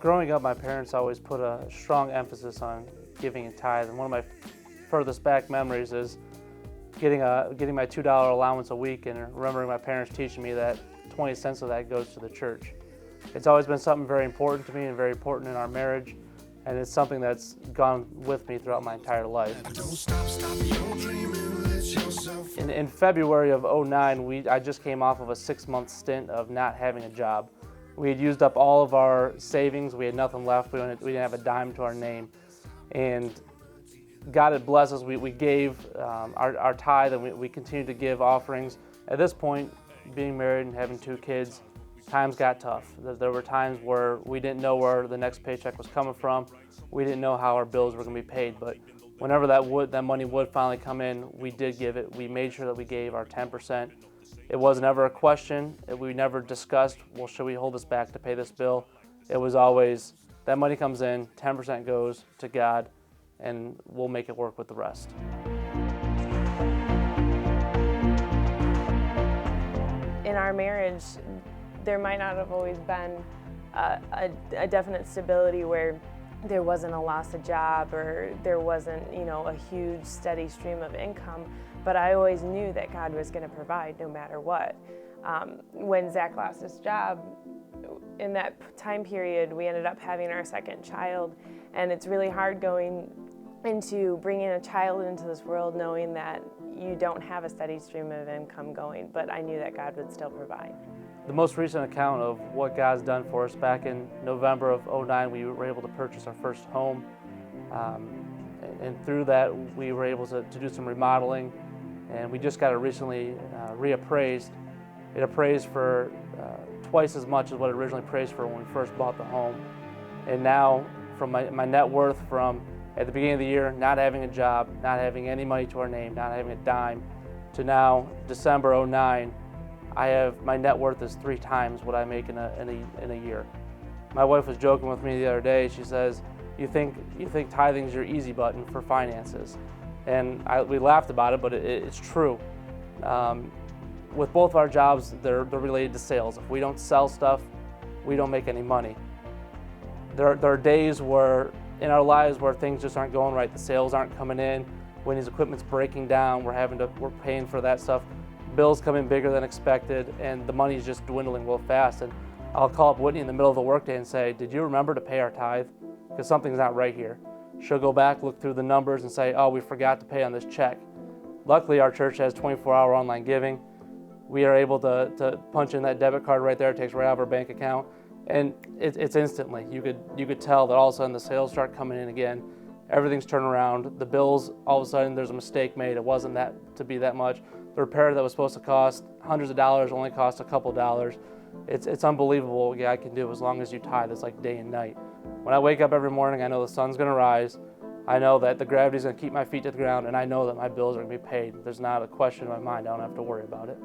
Growing up, my parents always put a strong emphasis on giving and tithe, and one of my furthest back memories is getting my $2 allowance a week and remembering my parents teaching me that 20 cents of that goes to the church. It's always been something very important to me and very important in our marriage, and it's something that's gone with me throughout my entire life. In February of '09, I just came off of a 6-month stint of not having a job. We had used up all of our savings. We had nothing left. We didn't have a dime to our name. And God had blessed us. We gave our tithe, and we continued to give offerings. At this point, being married and having 2 kids, times got tough. There were times where we didn't know where the next paycheck was coming from. We didn't know how our bills were going to be paid. But whenever that money would finally come in, we did give it. We made sure that we gave our 10%. It wasn't ever a question. We never discussed, well, should we hold this back to pay this bill? It was always, that money comes in, 10% goes to God, and we'll make it work with the rest. In our marriage, there might not have always been a definite stability where there wasn't a loss of job or there wasn't, a huge steady stream of income, but I always knew that God was going to provide no matter what. When Zach lost his job, in that time period, we ended up having our second child, and it's really hard going into bringing a child into this world knowing that you don't have a steady stream of income going, but I knew that God would still provide. The most recent account of what God's done for us, back in November of '09, we were able to purchase our first home. And through that, we were able to do some remodeling, and we just got it recently reappraised. It appraised for twice as much as what it originally appraised for when we first bought the home. And now, from my net worth from at the beginning of the year, not having a job, not having any money to our name, not having a dime, to now, December '09, my net worth is 3 times what I make in a year. My wife was joking with me the other day. She says, "You think tithing's your easy button for finances?" And we laughed about it, but it's true. With both our jobs, they're related to sales. If we don't sell stuff, we don't make any money. There are days in our lives where things just aren't going right. The sales aren't coming in. When his equipment's breaking down, we're paying for that stuff. Bills come in bigger than expected, and the money's just dwindling real fast. And I'll call up Whitney in the middle of the workday and say, "Did you remember to pay our tithe? Because something's not right here." She'll go back, look through the numbers, and say, "Oh, we forgot to pay on this check." Luckily, our church has 24-hour online giving. We are able to punch in that debit card right there. It takes right out of our bank account, and it's instantly. You could tell that all of a sudden the sales start coming in again. Everything's turned around. The bills, all of a sudden, there's a mistake made. It wasn't that much. The repair that was supposed to cost hundreds of dollars only cost a couple dollars. It's unbelievable what God can do as long as you tithe. It's like day and night. When I wake up every morning, I know the sun's going to rise. I know that the gravity's going to keep my feet to the ground, and I know that my bills are going to be paid. There's not a question in my mind. I don't have to worry about it.